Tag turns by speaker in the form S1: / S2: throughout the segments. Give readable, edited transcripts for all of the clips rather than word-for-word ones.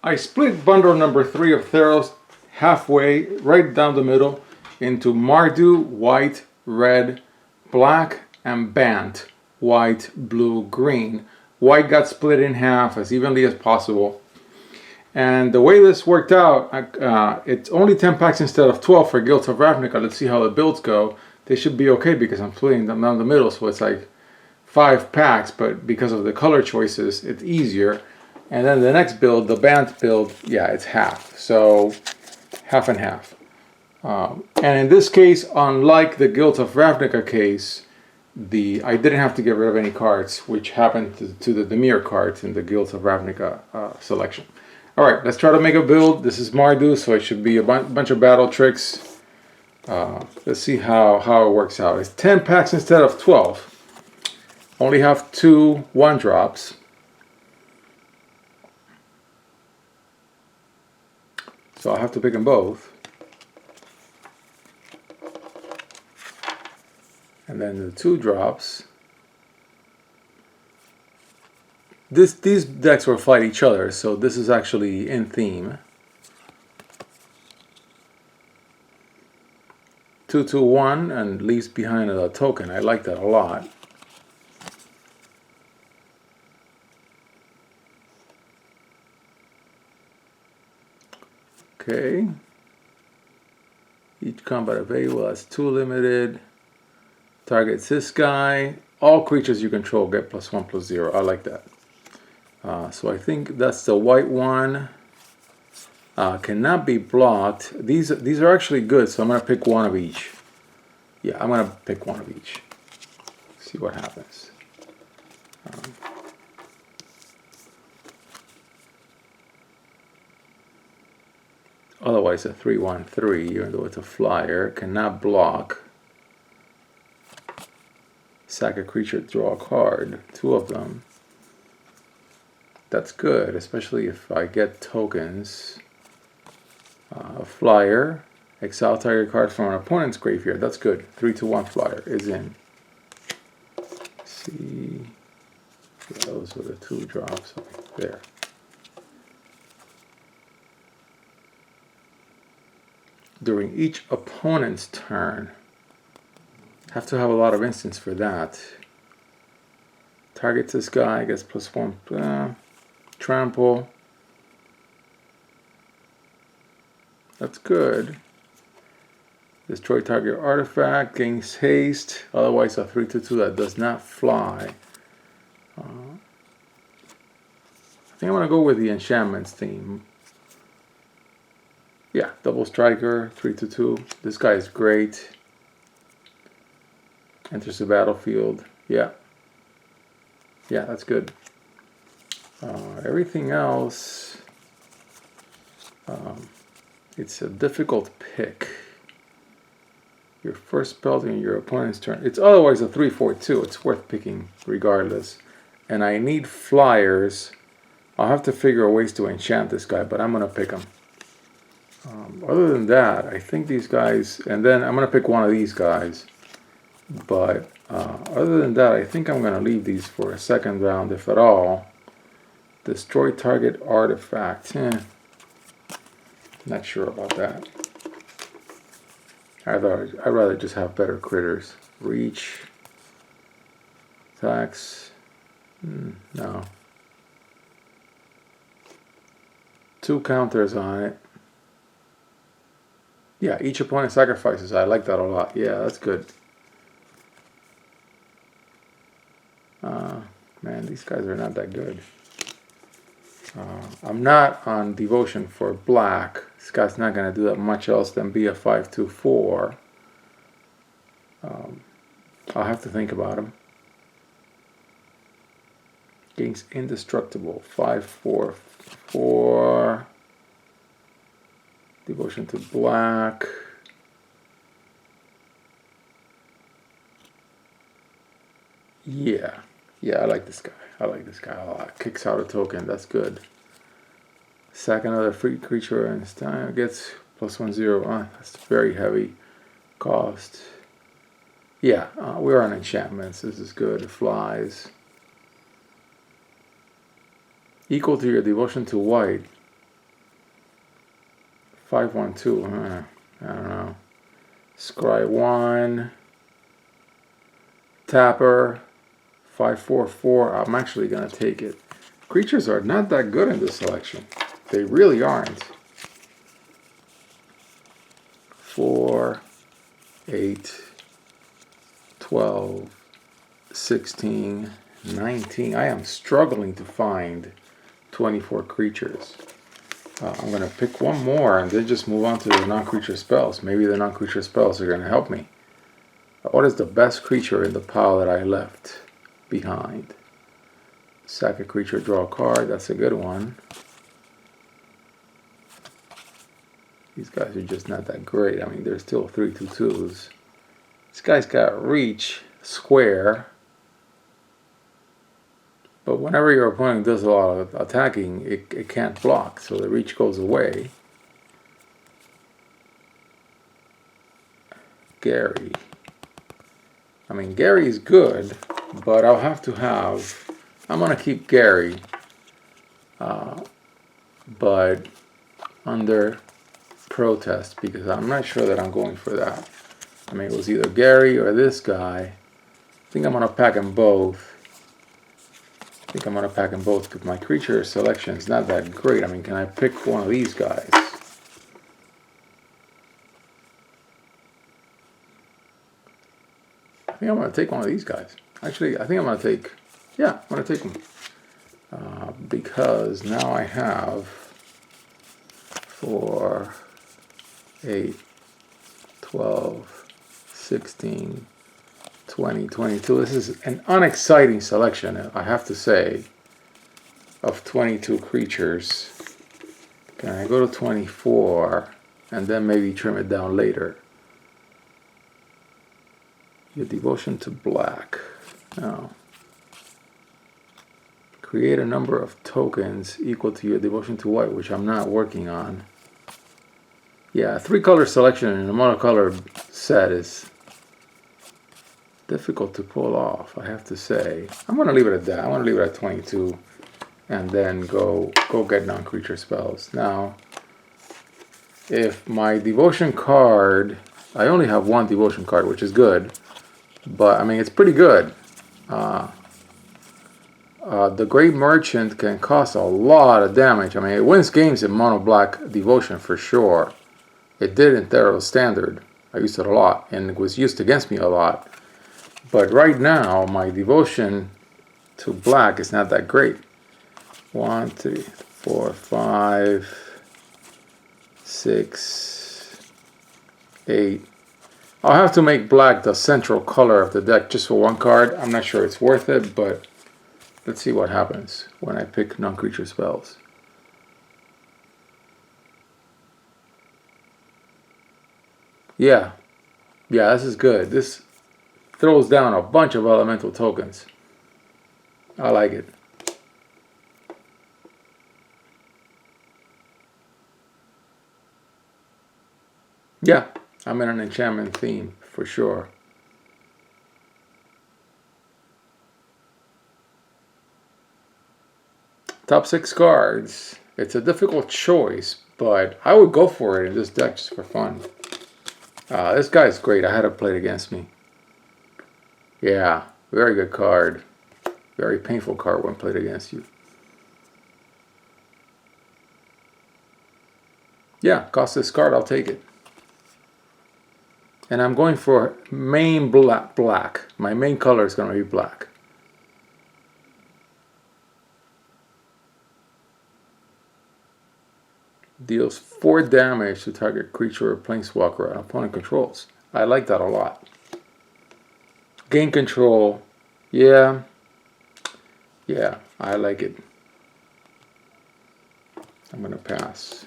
S1: I split bundle number 3 of Theros halfway, right down the middle, into Mardu, white, red, black, and Bant, white, blue, green. White got split in half as evenly as possible. And the way this worked out, it's only 10 packs instead of 12 for Guilds of Ravnica. Let's see how the builds go. They should be okay because I'm splitting them down the middle, so it's like 5 packs, but because of the color choices, it's easier. And then the next build, the Bant build, yeah, it's half. So half and half. And in this case, unlike the Guilds of Ravnica case, I didn't have to get rid of any cards, which happened to the Dimir cards in the Guilds of Ravnica selection. All right, let's try to make a build. This is Mardu, so it should be a bunch of battle tricks. Let's see how it works out. It's 10 packs instead of 12. Only have 2 1-drops. So I'll have to pick them both. And then the 2-drops. These decks will fight each other, so this is actually in theme. 2/2/1 and leaves behind a token. I like that a lot. Okay. Each combat available has 2 limited. Targets this guy. All creatures you control get +1/+0. I like that. So I think that's the white one. Cannot be blocked. These are actually good, so I'm going to pick one of each. Yeah, I'm going to pick one of each. See what happens. Otherwise, a 3/1/3, even though it's a flyer, cannot block. Sack a creature, draw a card. 2 of them. That's good, especially if I get tokens. A flyer, exile target card from an opponent's graveyard. That's good. 3/1 flyer is in. Let's see, yeah, those were the 2 drops there. During each opponent's turn, have to have a lot of instants for that. Targets this guy, gets +1. Trample. That's good. Destroy target artifact, gains haste. Otherwise, a 3/2 that does not fly. I think I'm going to go with the enchantments theme. Yeah, double striker, 3/2. This guy is great. Enters the battlefield. Yeah. Yeah, that's good. Everything else, it's a difficult pick. Your first spell during your opponent's turn. It's otherwise a 3/4/2. It's worth picking regardless. And I need flyers. I'll have to figure out ways to enchant this guy, but I'm going to pick him. Other than that, I think these guys, and then I'm going to pick one of these guys. But other than that, I think I'm going to leave these for a second round, if at all. Destroy target artifact. Not sure about that. I'd rather just have better critters. Reach. Attacks. No. 2 counters on it. Yeah, each opponent sacrifices. I like that a lot. Yeah, that's good. Man, these guys are not that good. I'm not on devotion for black. This guy's not going to do that much else than be a 5/2/4. I'll have to think about him. Gains indestructible. 5/4/4. Devotion to black. Yeah. Yeah, I like this guy. I like this guy a lot. Kicks out a token. That's good. Sack another free creature and this time gets +1/0. That's very heavy cost. Yeah, we're on enchantments. This is good. It flies. Equal to your devotion to white. 512. I don't know. Scry 1. Tapper. 544. I'm actually going to take it. Creatures are not that good in this selection. They really aren't. 4, 8, 12, 16, 19. I am struggling to find 24 creatures. I'm going to pick one more and then just move on to the non-creature spells. Maybe the non-creature spells are going to help me. What is the best creature in the pile that I left behind? Sack a creature, draw a card. That's a good one. These guys are just not that great. I mean, they're still 3/2/2s. This guy's got reach, square. But whenever your opponent does a lot of attacking, it can't block, so the reach goes away. Gary. I mean, Gary is good, but I'll have to have... I'm going to keep Gary, but under protest, because I'm not sure that I'm going for that. I mean, it was either Gary or this guy. I think I'm going to pack them both. Because my creature selection is not that great. I mean, can I pick one of these guys? I think I'm going to take one of these guys. Actually, I think I'm going to take... Yeah, I'm going to take them. Because now I have 4, 8, 12, 16, 20, 22. This is an unexciting selection, I have to say, of 22 creatures. Can I go to 24 and then maybe trim it down later? Your devotion to black. No. Create a number of tokens equal to your devotion to white, which I'm not working on. Yeah, 3-color selection in a monocolored set is difficult to pull off, I have to say. I'm going to leave it at that. I'm going to leave it at 22 and then go get non-creature spells. Now, if my devotion card... I only have one devotion card, which is good. But, I mean, it's pretty good. The Great Merchant can cost a lot of damage. I mean, it wins games in mono black devotion for sure. It did in Theros Standard. I used it a lot, and it was used against me a lot. But right now, my devotion to black is not that great. 1, 3, 4, 5, 6, 8. I'll have to make black the central color of the deck just for one card. I'm not sure it's worth it, but let's see what happens when I pick non-creature spells. Yeah, this is good. This throws down a bunch of elemental tokens. I like it. Yeah, I'm in an enchantment theme for sure. Top 6 cards. It's a difficult choice, but I would go for it in this deck just for fun. This guy's great. I had it played against me. Yeah, very good card. Very painful card when played against you. Yeah, cost this card, I'll take it. And I'm going for main black. My main color is going to be black. Deals 4 damage to target creature or planeswalker an opponent controls. I like that a lot. Gain control. Yeah, I like it. I'm going to pass.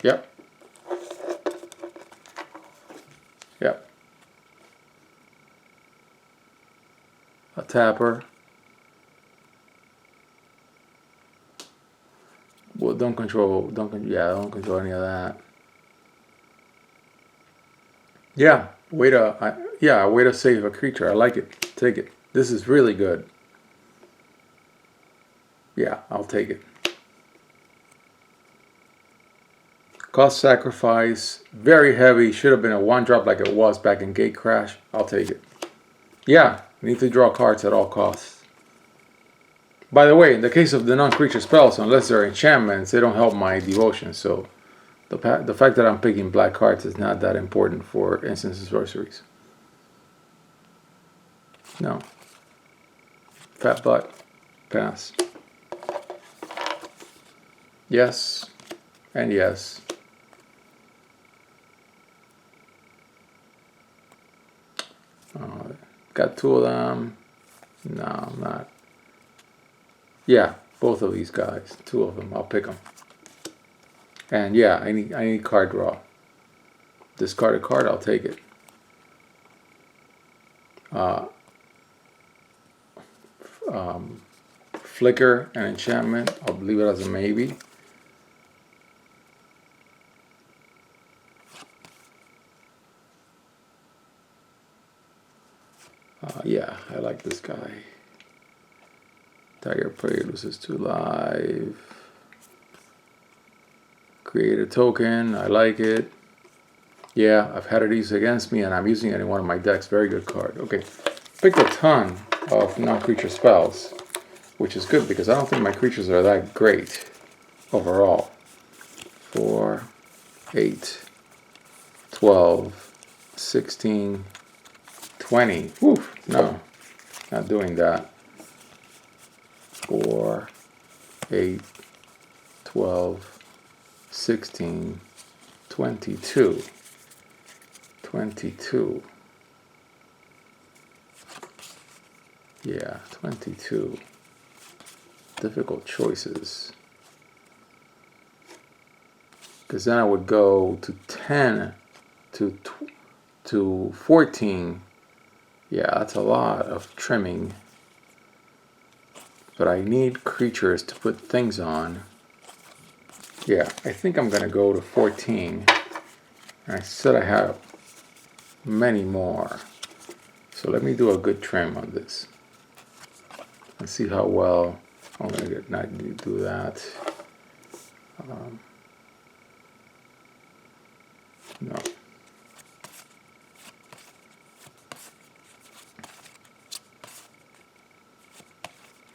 S1: Yep. A tapper. Well, don't control any of that. Yeah, way to save a creature. I like it. Take it. This is really good. Yeah, I'll take it. Cost sacrifice, very heavy. Should have been a 1-drop like it was back in Gate Crash. I'll take it. Yeah, need to draw cards at all costs. By the way, in the case of the non-creature spells, unless they're enchantments, they don't help my devotion. So the fact that I'm picking black cards is not that important for instants and sorceries. No. Fat butt. Pass. Yes. And yes. Got 2 of them. No, I'm not. Yeah, both of these guys. 2 of them. I'll pick them. And yeah, I need card draw. Discard a card, I'll take it. Flicker and enchantment, I'll leave it as a maybe. Yeah, I like this guy. Tiger Prey loses 2 life. Create a token, I like it. Yeah, I've had it used against me and I'm using it in one of my decks. Very good card. Okay, picked a ton of non-creature spells, which is good because I don't think my creatures are that great overall. 4, 8, 12, 16, 20. Oof, no, not doing that. 4, 8, 12, 16, 22. 22. Yeah, 22. Difficult choices. Because then I would go to 10 to 14. Yeah, that's a lot of trimming. But I need creatures to put things on. Yeah, I think I'm going to go to 14. And I said I have many more. So let me do a good trim on this. And see how well I'm going to not do that. No. No.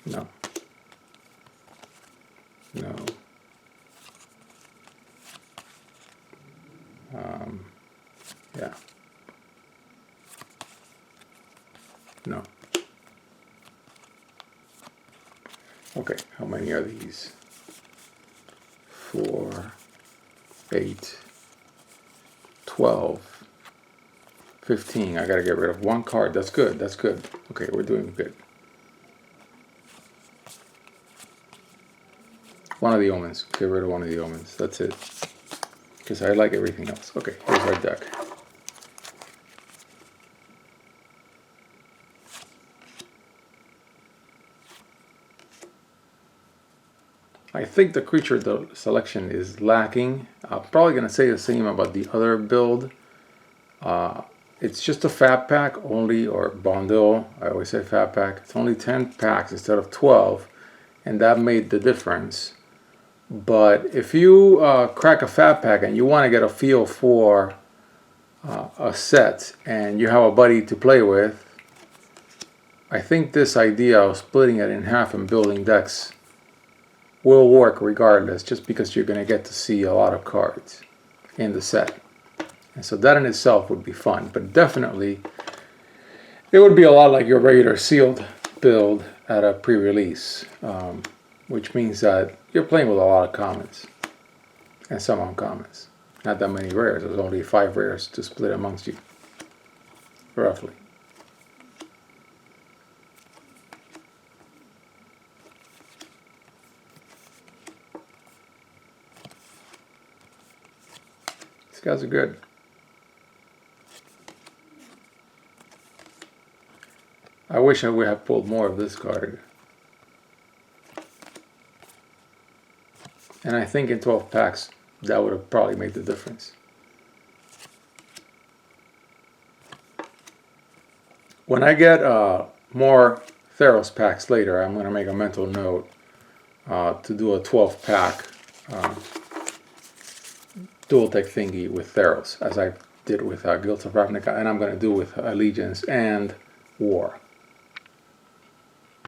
S1: No. Yeah. No. Okay, how many are these? 4, 8, 12, 15. I gotta get rid of 1 card. That's good, that's good. Okay, we're doing good. One of the omens. Get rid of one of the omens. That's it. Because I like everything else. Okay, here's our deck. I think the creature selection is lacking. I'm probably going to say the same about the other build. It's just a fat pack only, or bundle. I always say fat pack. It's only 10 packs instead of 12, and that made the difference. But if you crack a fat pack and you want to get a feel for a set and you have a buddy to play with, I think this idea of splitting it in half and building decks will work regardless, just because you're going to get to see a lot of cards in the set. And so that in itself would be fun, but definitely it would be a lot like your regular sealed build at a pre-release, which means that you're playing with a lot of commons and some uncommons. Not that many rares. There's only 5 rares to split amongst you, roughly. These guys are good. I wish I would have pulled more of this card. And I think in 12 packs, that would have probably made the difference. When I get more Theros packs later, I'm going to make a mental note to do a 12-pack dual deck thingy with Theros, as I did with Guilds of Ravnica, and I'm going to do with Allegiance and War.